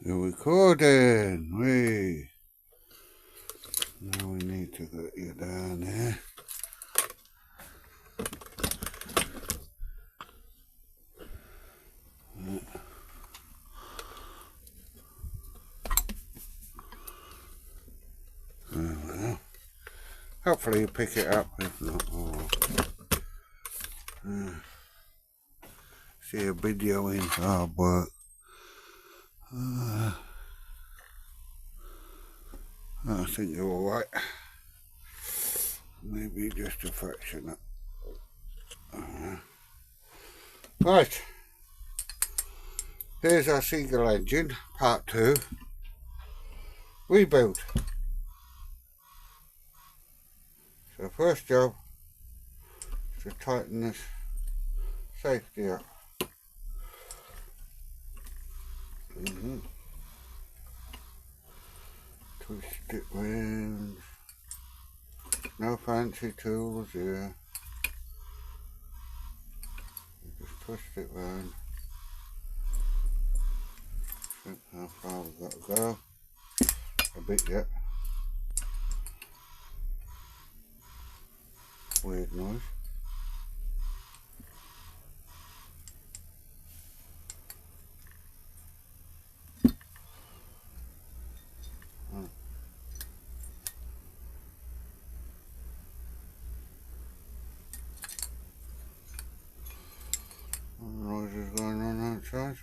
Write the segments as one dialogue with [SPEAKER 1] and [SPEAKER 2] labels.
[SPEAKER 1] You're recording. Now we need to get you down here. Well, hopefully you pick it up. If not, see a video in hard work. I think you're alright. Maybe just a fraction up. Right. Here's our seagull engine, part 2. Rebuild. So first job is to tighten this safety up. Twist it round. No fancy tools here. Just twist it round. Think how far we've got to go. A bit yet. Weird noise. Noise is going on outside.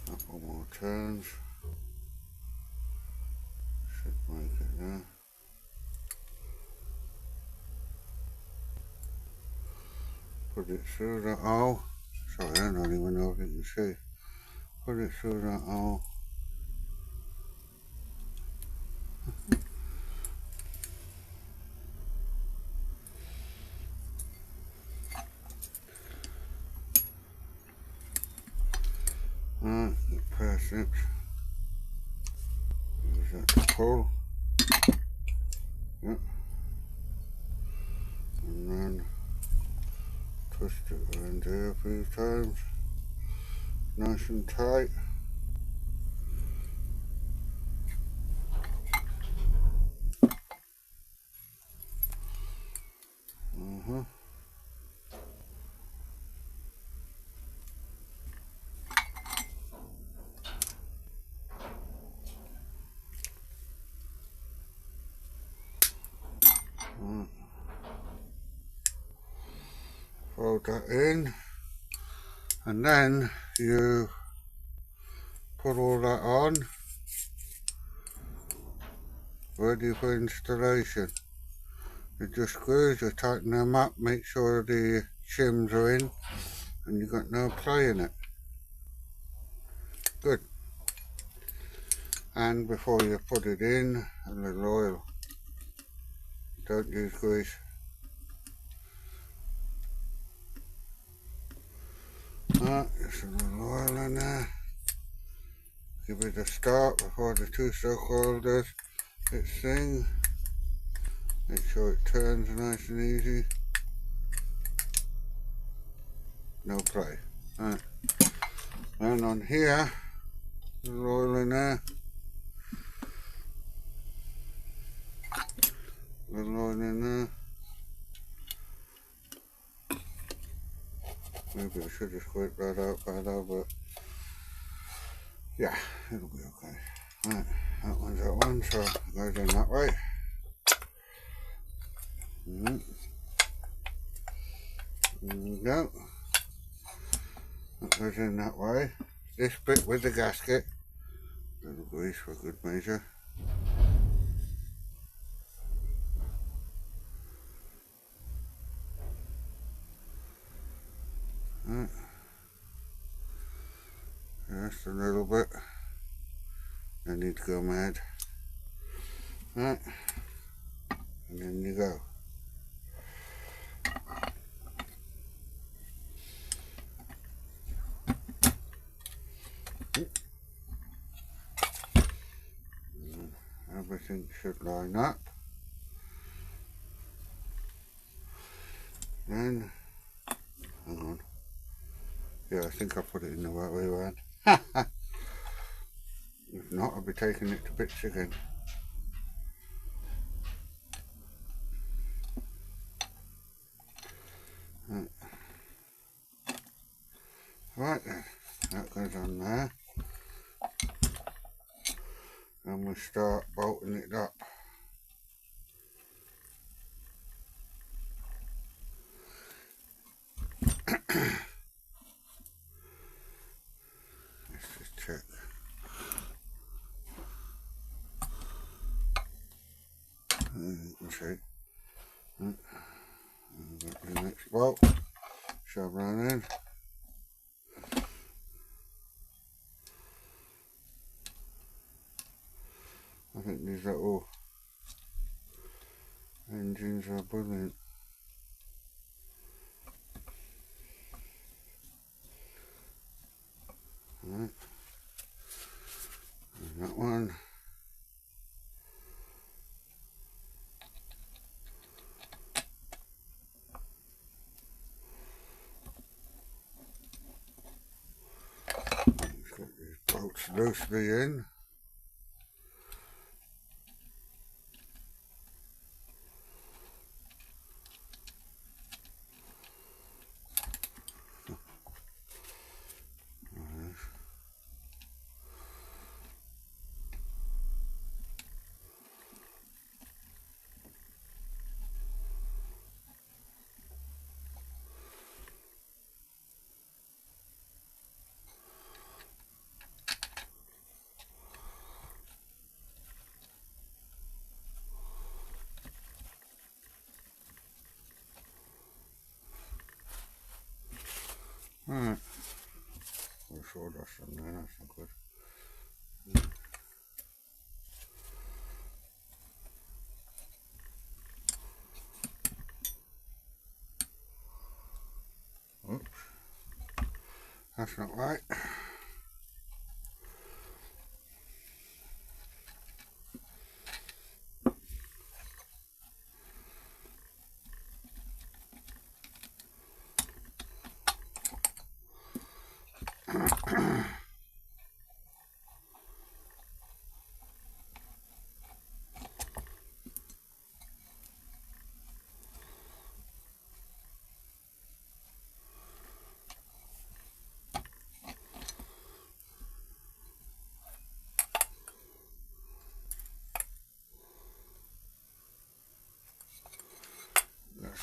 [SPEAKER 1] Couple more turns. Should make it there. Put it through that hole. Sorry, I don't even know if you can see. Put it through that hole. Get past it. Use that to pull. Yep. And then twist it around here a few times. Nice and tight. Fold that in, and then you put all that on, ready for installation. You just screws, you tighten them up, make sure the shims are in, and you've got no play in it. Good. And before you put it in, a little oil. Don't use grease. Just a little oil in there. Give it a start before the two-stroke oil does its thing. Make sure it turns nice and easy. No play. Right. And on here, a little oil in there. A little oil in there. Maybe I should have squeaked that out better, but yeah, it'll be okay. Right, that one's that one, so it goes in that way. There we go. That goes in that way. This bit with the gasket, a little grease for good measure. Right. Just a little bit. I need to go mad. Right. And then you go. Everything should line up. Then, hang on. Yeah, I think I put it in the right way around. If not, I'll be taking it to bits again. Right then, that goes on there. And we start bolting it up. Let's just check. You can see. Got the next bolt. Shove round in. I think these little engines are brilliant. Right. And that one. Let's get these bolts loosely in. Right. We'll sawdust on there, that's not good. Oops. That's not right.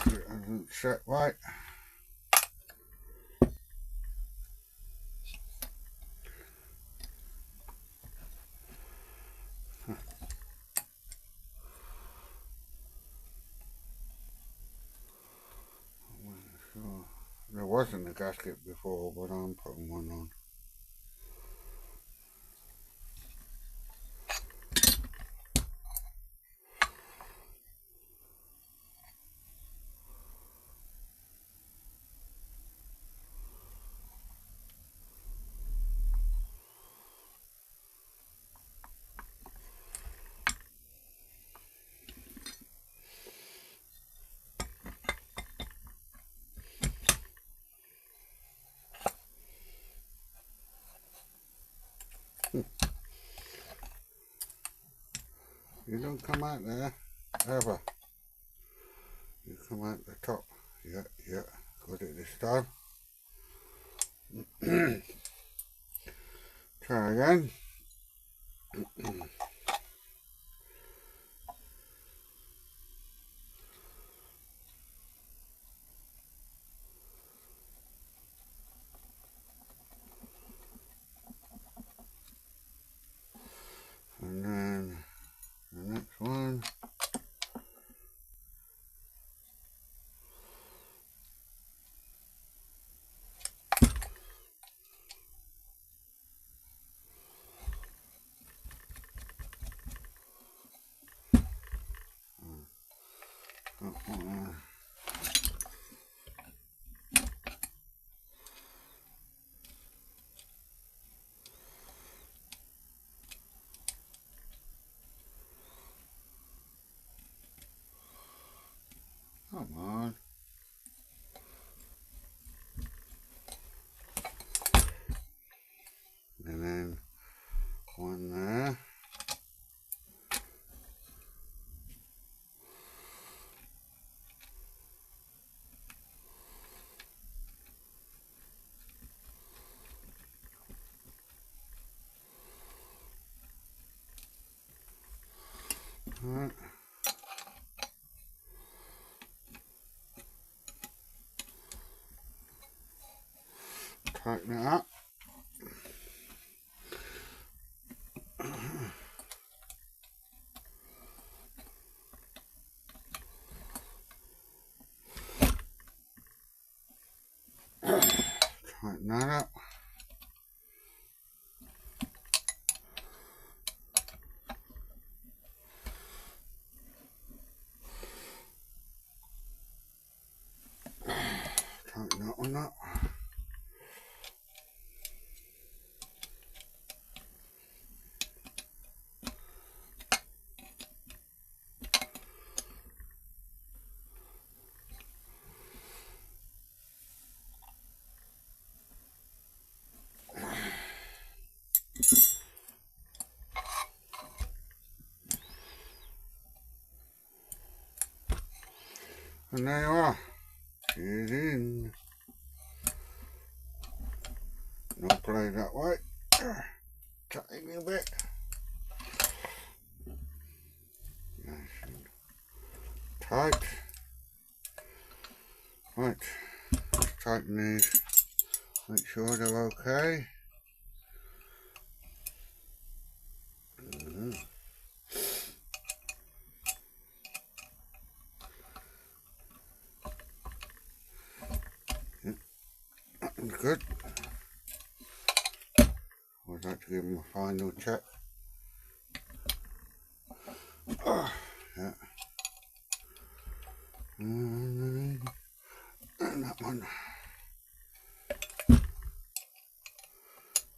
[SPEAKER 1] It hasn't set right. Sure. There wasn't a gasket before, but I'm putting one on. You don't come out there, ever. You come out the top. Yeah, got it this time. Try again. And then the next one. Come on. Right. Tighten it up. Tighten that up. Tighten that one up. And there you are. She's in. Now play that way. Tiny bit. Nice and tight. Right. Let's tighten these. Make sure they're okay. Good. I'd like to give them a final check. Yeah. And that one.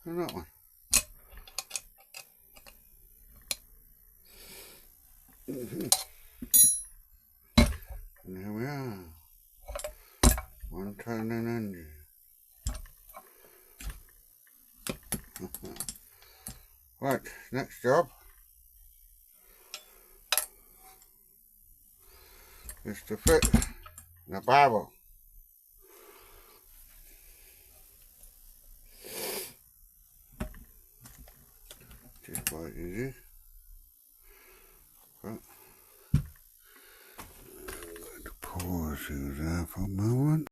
[SPEAKER 1] And that one. And there we are. One turning engine. Right, next job is to fit the barrel. Just quite easy. But I'm going to pause you there for a moment.